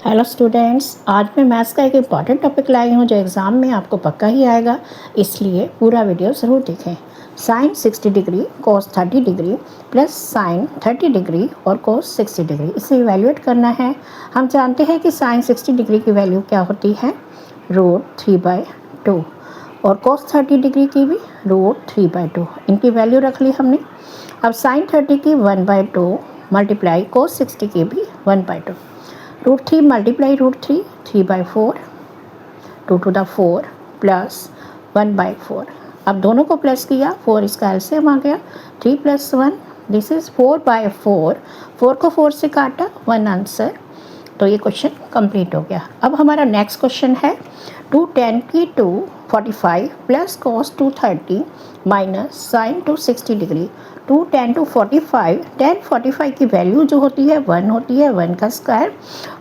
Hello students, आज मैं maths का एक इम्पॉर्टेंट टॉपिक लाई हूँ जो एग्ज़ाम में आपको पक्का ही आएगा, इसलिए पूरा वीडियो ज़रूर देखें। Sine 60 degree cos 30 degree plus sine 30 degree और कोस 60 डिग्री, इसे इवैल्यूएट करना है। हम जानते हैं कि साइन 60 डिग्री की वैल्यू क्या होती है, √3/2, और कोस 30 डिग्री की भी √3/2। इनकी वैल्यू रख ली हमने। अब साइन 30 की 1/2 मल्टीप्लाई कोस 60 की भी 1/2। √3 मल्टीप्लाई √3, 3/4, 2 to the 4 प्लस 1/4। अब दोनों को प्लस किया, 4 इसका एलसीएम आ गया, 3 + 1 दिस इज़ 4/4। 4 को 4 से काटा, 1 आंसर। तो ये क्वेश्चन कंप्लीट हो गया। अब हमारा नेक्स्ट क्वेश्चन है 2tan की 245 plus cos 230 minus sine 260 degree. 2tan 245, tan 45 की वैल्यू जो होती है 1 होती है, 1 का स्क्वायर।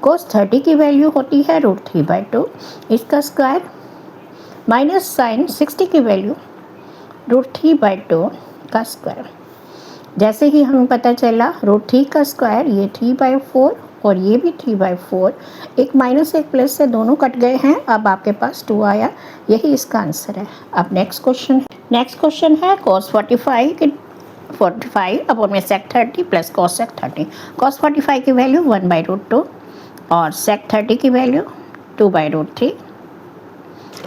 cos 30 की वैल्यू होती है √3/2, इसका स्क्वायर, माइनस साइन 60 की वैल्यू √3/2 का स्क्वायर। जैसे ही हमें पता चला √3 का स्क्वायर, ये 3/4 और ये भी 3/4, एक माइनस एक प्लस से दोनों कट गए हैं। अब आपके पास 2 आया, यही इसका आंसर है। अब नेक्स्ट क्वेश्चन है cos 45 अपॉन में sec 30 plus cos sec 30। cos 45 की वैल्यू 1/√2 और sec 30 की value 2/√3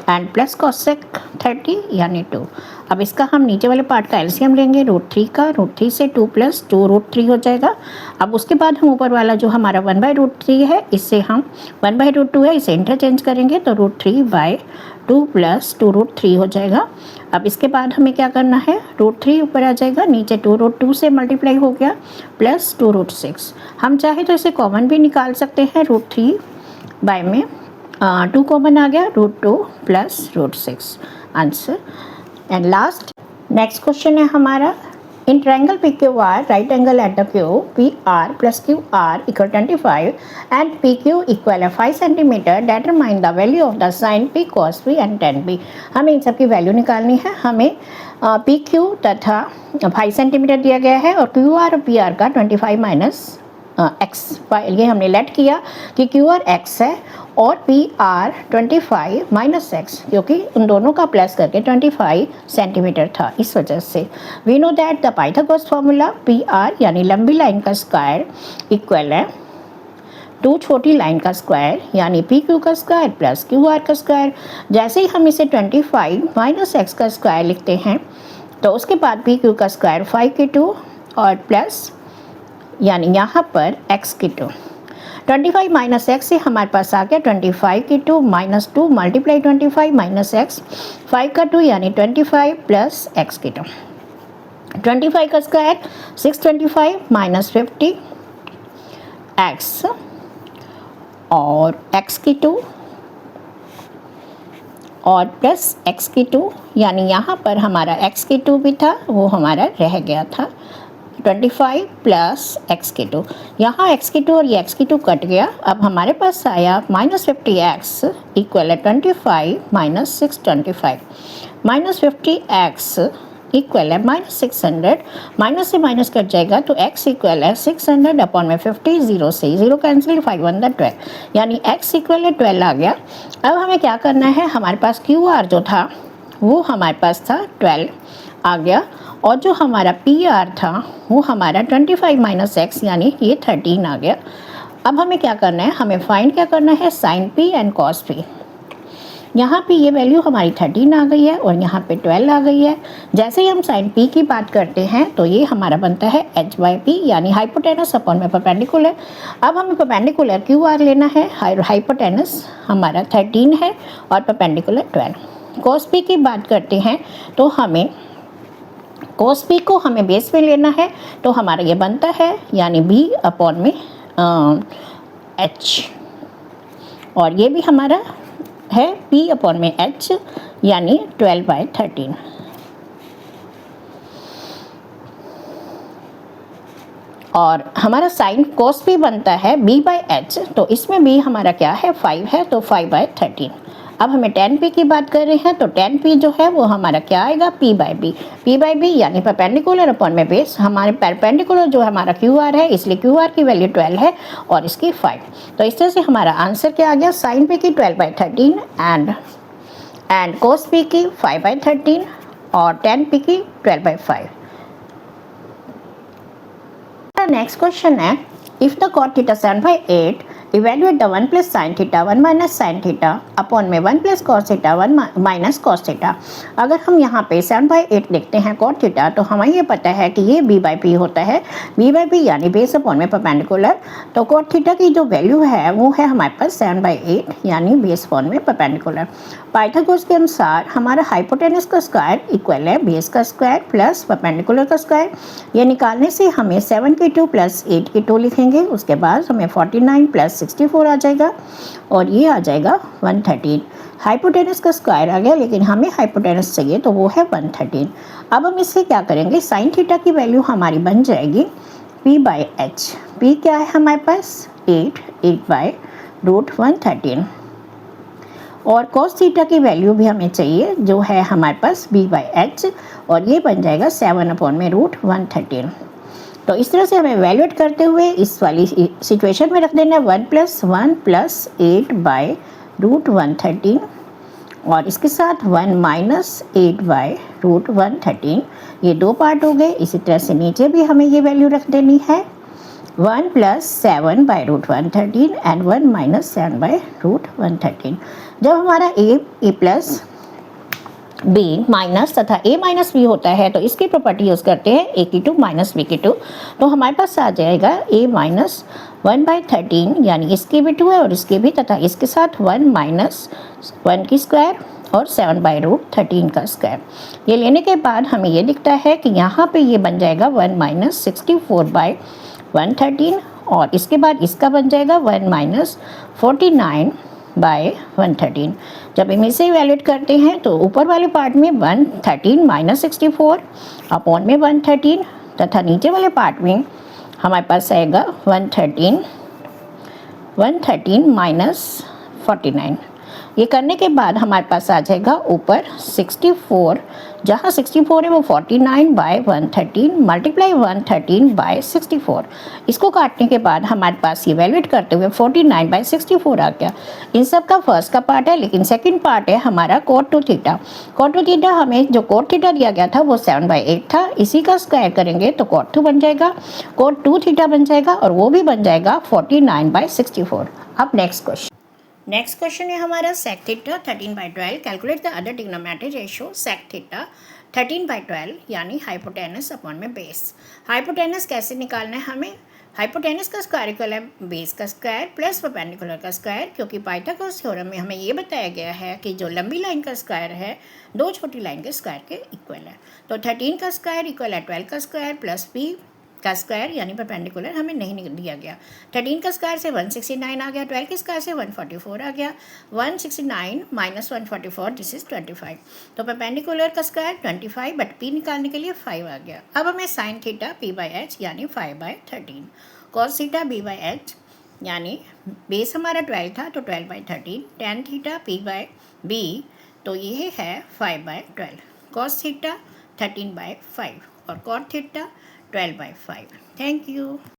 and plus cos sec 30 यानी 2। अब इसका हम नीचे वाले पार्ट का एलसीएम लेंगे, √3 का, √3 से 2 + 2 √3 हो जाएगा। अब उसके बाद हम ऊपर वाला जो हमारा 1/√3 है, इससे हम 1/√2 है, इसे इंटरचेंज करेंगे तो √3/2 + 2 √3 हो जाएगा। अब इसके बाद हमें क्या करना है, √3 ऊपर आ जाएगा, नीचे 2 √2 से मल्टीप्लाई हो गया, प्लस 2 √6। हम चाहे तो इसे कॉमन भी निकाल सकते हैं, √3 में 2 कॉमन आ गया, √2 + √6 answer. And last next question है हमारा, in triangle PQR right angle at the Q PR + QR = 25 and PQ = 5 centimetre, determine the value of the sine P cos P and tan P। हमें इन सब की value निकालनी है। हमें PQ तथा 5 centimetre दिया गया है और QR और PR का 25 - x, ये हमने लेट किया कि QR x है और PR 25 - x, क्योंकि उन दोनों का प्लस करके 25 सेंटीमीटर था, इस वजह से। We know that the Pythagoras formula PR यानी लंबी लाइन का स्क्वायर इक्वल है 2 छोटी लाइन का स्क्वायर यानी PQ का स्क्वायर प्लस QR का स्क्वायर। जैसे ही हम इसे 25 - x का स्क्वायर लिखते हैं तो उसके बाद PQ का स्क्वायर 5 की 2 और प्लस यानी यहाँ पर x की 2। 25 - x से हमारे पास आ गया 25 की 2 - 2 मल्टीप्लाई 25 - x, 5 का 2 यानी 25 प्लस x की 2। 25 का स्क्वायर 625 - 50 x और x की 2 और प्लस x की 2, यानी यहाँ पर हमारा x की 2 भी था, वो हमारा रह गया था। 25 प्लस x की 2, यहाँ x की 2 और ये x की 2 कट गया। अब हमारे पास आया -50x = 25 - 625, -50x = -600, माइनस से माइनस कट जाएगा तो x = 600 अपॉन में 50, 0 से 0 कैंसिल, 5 × 12 यानी x = 12 आ गया। अब हमें क्या करना है, हमारे पास QR जो था वो हमारे पास था 12 आ गया और जो हमारा PR था वो हमारा 25 - x यानी ये 13 आ गया। अब हमें क्या करना है, हमें फाइंड क्या करना है, sine P and cos P। यहाँ पे ये वैल्यू हमारी 13 आ गई है और यहाँ पे 12 आ गई है। जैसे ही हम साइन P की बात करते हैं तो ये हमारा बनता है h/p यानी हाइपोटेनस अपॉन में परपेंडिकुलर। अब हमें परपेंडिकुलर QR लेना है, हाइपोटेनस हमारा 13 है और परपेंडिकुलर 12। कॉस P की बात करते हैं तो हमें cos P को हमें बेस पे लेना है, तो हमारा ये बनता है यानी B अपॉन में H, और ये भी हमारा है P अपॉन में H यानी 12/13। और हमारा साइन cos P बनता है B/H, तो इसमें B हमारा क्या है, 5 है, तो 5/13। अब हमें tan p की बात कर रहे हैं तो tan p जो है वो हमारा क्या आएगा, p बाई बी यानी परपेंडिकुलर अपॉन में बेस। हमारे परपेंडिकुलर जो हमारा QR है, इसलिए QR की वैल्यू 12 है और इसकी 5। तो इस तरह से हमारा आंसर क्या आ गया, sin p की 12/13 एंड cos p की 5/13 और tan p की 12/5। नेक्स्ट क्वेश्चन है, if the cot theta 7/8 evaluate the 1 plus sine theta 1 minus sine theta upon में 1 plus cos theta 1 minus cos theta. अगर हम यहाँ पे 7/8 लिखते हैं cot थीटा तो हमें ये पता है कि ये b बाई पी होता है, b बाई पी यानी बेस अपॉन में परपेंडिकुलर। तो cot थीटा की जो वैल्यू है वो है हमारे पास 7/8 यानी बेस अपॉन में परपेंडिकुलर। पाइथागोरस के अनुसार हमारा हाइपोटेनस का स्क्वायर इक्वल है बेस का स्क्वायर प्लस परपेंडिकुलर का स्क्वायर। ये निकालने से हमें 7 की 2 प्लस 8 की 2 लिखेंगे, उसके बाद हमें 49 प्लस 64 आ जाएगा और ये आ जाएगा 113। हाइपोटेनस का स्क्वायर आ गया, लेकिन हमें हाइपोटेनस चाहिए तो वो है 113। अब हम इससे क्या करेंगे, साइन थीटा की वैल्यू हमारी बन जाएगी p बाई एच। p क्या है हमारे पास 8 बाई रूट 113 और cos थीटा की वैल्यू भी हमें चाहिए जो है हमारे पास b बाई एच और ये बन जाएगा 7 अपॉन में रूट 113। तो इस तरह से हमें वैल्यूएट करते हुए इस वाली सिचुएशन में रख देना 1 प्लस 8 बाई रूट 113 और इसके साथ 1 माइनस 8 बाई रूट 113। ये दो पार्ट हो गए। इसी तरह से नीचे भी हमें ये वैल्यू रख देनी है 1 plus 7 by root 113 and 1 minus 7 by root 113। जब हमारा ए प्लस b माइनस तथा a माइनस b होता है तो इसकी प्रॉपर्टी यूज़ करते हैं a की 2 माइनस b की 2। तो हमारे पास आ जाएगा a माइनस 1/13 यानी इसकी भी 2 है और इसकी भी, तथा इसके साथ 1 माइनस 1 की स्क्वायर और 7 बाई रूट 13 का स्क्वायर। ये लेने के बाद हमें ये दिखता है कि यहाँ पे ये बन जाएगा 1 माइनस 64 बाई 113 और इसके बाद इसका बन जाएगा 1 माइनस 49 बाय 113। जब हम इसे इवैल्यूएट करते हैं तो ऊपर वाले पार्ट में 113 माइनस 64 अपॉन में 113 तथा नीचे वाले पार्ट में हमारे पास आएगा 113 माइनस 49। ये करने के बाद हमारे पास आ जाएगा ऊपर 64, जहाँ 64 है वो 49 बाय 113 मल्टीप्लाई 113 बाय 64। इसको काटने के बाद हमारे पास ये वैल्यूएट करते हुए 49 बाय 64 आ गया। इन सब का फर्स्ट का पार्ट है, लेकिन सेकंड पार्ट है हमारा cot 2 थीटा। cot 2 थीटा हमें जो cot थीटा दिया गया था वो 7/8 था, इसी का स्क्वायर करेंगे तो cot 2 बन जाएगा, cot 2 थीटा बन जाएगा और वो भी बन जाएगा 49 बाय 64। अब नेक्स्ट क्वेश्चन है हमारा sec theta 13/12 calculate the other trigonometric ratio sec theta 13/12 यानी हाइपोटेनस अपॉन में बेस। हाइपोटेनस कैसे निकालना है हमें, हाइपोटेनस का स्क्वायर इक्वल है बेस का स्क्वायर प्लस परपेंडिकुलर का स्क्वायर, क्योंकि पाइथागोरस थ्योरम में हमें ये बताया गया है कि जो लंबी लाइन का स्क्वायर है दो छोटी लाइन के स्क्वायर के इक्वल है। तो 13 का स्क्वायर इक्वल है 12 का स्क्वायर प्लस b का स्क्वायर यानी परपेंडिकुलर हमें नहीं दिया गया। 13 का स्क्वायर से 169 आ गया, 12 के स्क्वायर से 144 आ गया, 169 माइनस 144 दिस इज 25। तो परपेंडिकुलर का स्क्वायर 25 बट p निकालने के लिए 5 आ गया। अब हमें sine theta p by H यानी 5/13, cos theta b by H यानी बेस हमारा 12 था तो 12/13, tan theta p by b तो ये है 5/12, कॉस थीटा 13/5 और कॉट थीटा 12/5। Thank you.